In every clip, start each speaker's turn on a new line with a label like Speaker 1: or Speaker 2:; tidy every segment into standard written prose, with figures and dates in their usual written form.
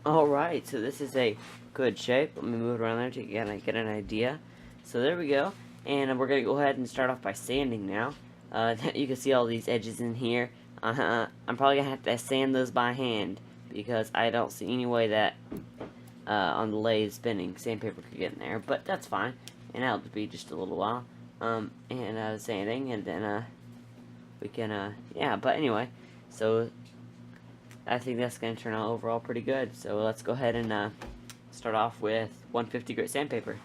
Speaker 1: Alright, so this is a good shape. Let me move it around there to get an idea. So there we go. And we're going to go ahead and start off by sanding now. You can see all these edges in here. I'm probably going to have to sand those by hand because I don't see any way that on the lathe spinning sandpaper could get in there. But that's fine. And that'll be just a little while. Sanding, and then we can, yeah, but anyway. So I think that's going to turn out overall pretty good. So let's go ahead and start off with 150 grit sandpaper.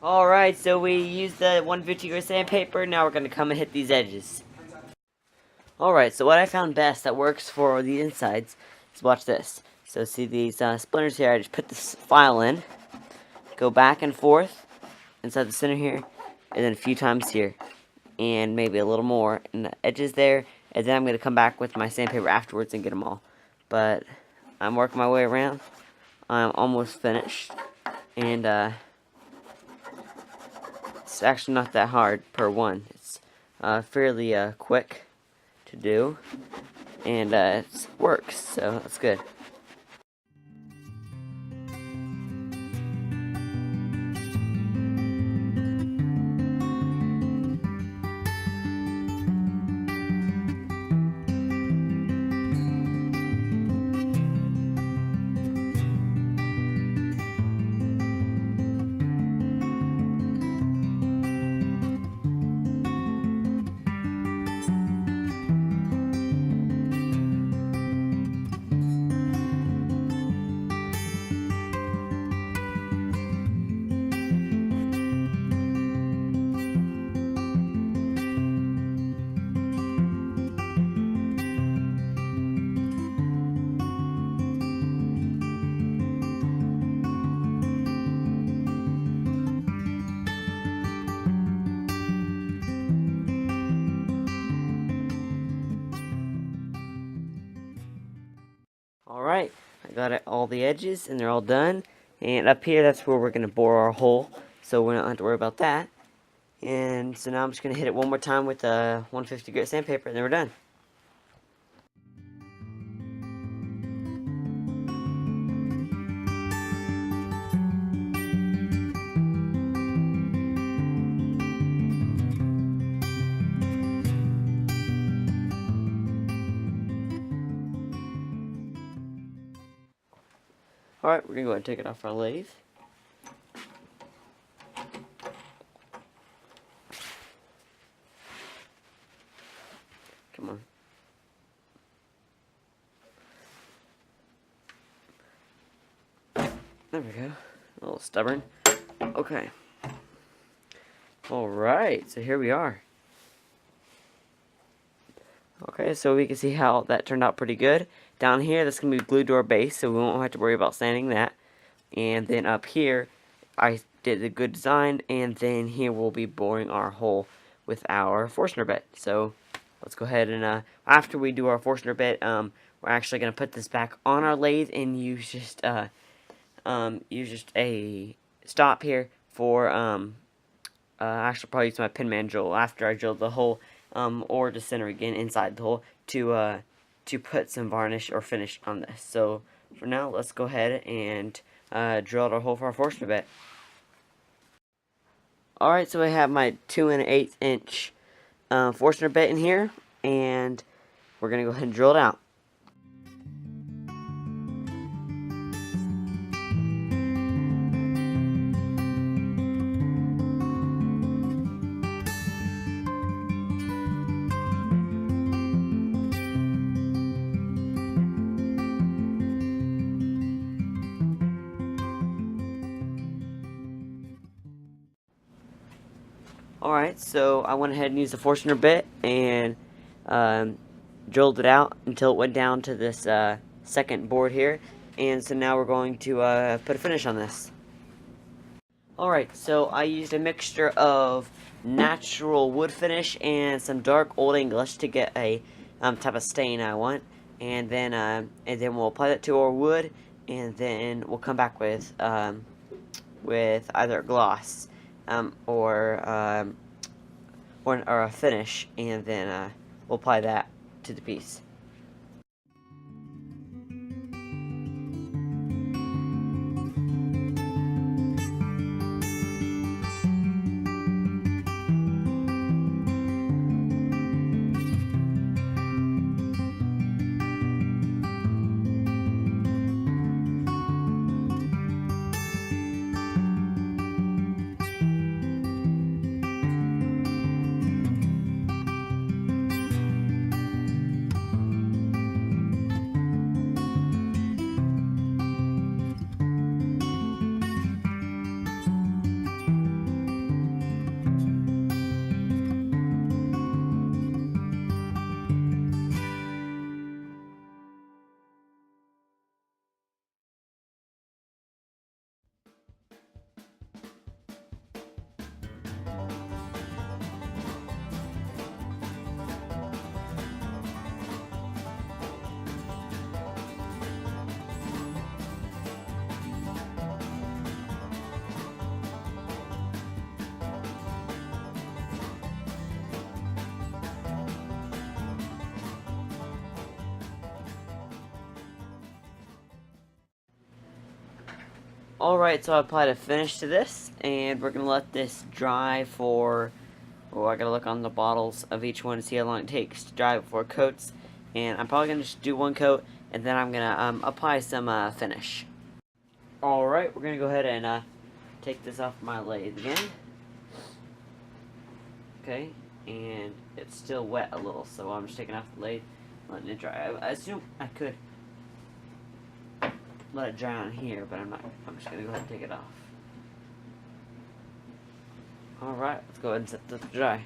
Speaker 1: Alright, so we used the 150 grit sandpaper. Now we're going to come and hit these edges. Alright, so what I found best that works for the insides is watch this. So see these splinters here, I just put this file in, go back and forth inside the center here, and then a few times here, and maybe a little more in the edges there, and then I'm going to come back with my sandpaper afterwards and get them all. But I'm working my way around. I'm almost finished, and it's actually not that hard per one. It's fairly quick to do, and it works, so that's good. Alright, I got all the edges, and they're all done. And up here, that's where we're going to bore our hole, so we don't have to worry about that. And so now I'm just going to hit it one more time with a 150 grit sandpaper, and then we're done. Alright, we're going to go ahead and take it off our lathe. Come on. There we go. A little stubborn. Okay. Alright, so here we are. Okay, so we can see how that turned out pretty good. Down here, that's going to be glued to our base, so we won't have to worry about sanding that. And then up here, I did the good design, and then here we'll be boring our hole with our Forstner bit. So let's go ahead and after we do our Forstner bit, we're actually going to put this back on our lathe and use just a stop here for actually probably use my Pinman drill after I drill the hole, or to center again inside the hole to put some varnish or finish on this. So for now, let's go ahead and drill out our hole for our Forstner bit. Alright, so I have my 2 1/8 inch Forstner bit in here, and we're going to go ahead and drill it out. Alright, so I went ahead and used the Forstner bit and drilled it out until it went down to this second board here. And so now we're going to put a finish on this. Alright, so I used a mixture of natural wood finish and some dark Old English to get a type of stain I want. And then we'll apply that to our wood, and then we'll come back with either a gloss or a finish, and then we'll apply that to the piece. Alright, so I applied a finish to this, and we're going to let this dry for, oh, I gotta look on the bottles of each one to see how long it takes to dry before it coats. And I'm probably going to just do one coat, and then I'm going to apply some finish. Alright, we're going to go ahead and take this off my lathe again. Okay, and it's still wet a little, so I'm just taking off the lathe, letting it dry. I assume I could let it dry on here, but I'm not. I'm just gonna go ahead and take it off. Alright, let's go ahead and set this to dry.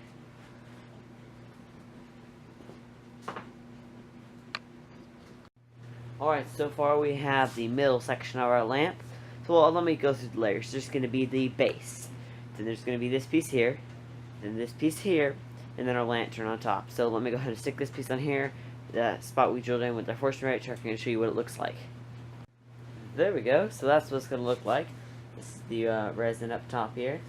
Speaker 1: Alright, so far we have the middle section of our lamp. So let me go through the layers. There's gonna be the base. Then there's gonna be this piece here. Then this piece here. And then our lantern on top. So let me go ahead and stick this piece on here. The spot we drilled in with our Forstner right track, and show you what it looks like. There we go. So that's what it's going to look like. This is the resin up top here,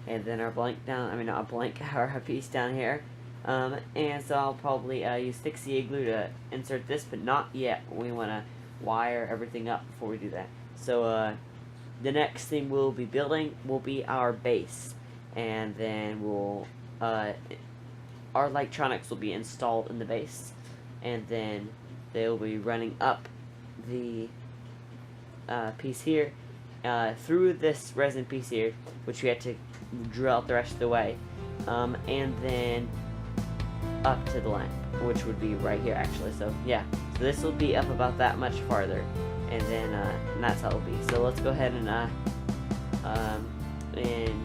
Speaker 1: and then our blank down. I mean, not a blank, our piece down here. And so I'll probably use thick CA glue to insert this, but not yet. We want to wire everything up before we do that. So the next thing we'll be building will be our base, and then we'll our electronics will be installed in the base, and then they'll be running up the piece here through this resin piece here, which we had to drill out the rest of the way, and then up to the lamp, which would be right here actually. So yeah, so this will be up about that much farther, and then and that's how it'll be. So let's go ahead and in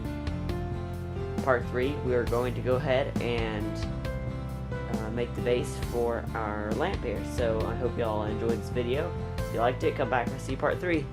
Speaker 1: part 3 we are going to go ahead and make the base for our lamp here. So I hope y'all enjoyed this video. If you liked it, come back and see part 3.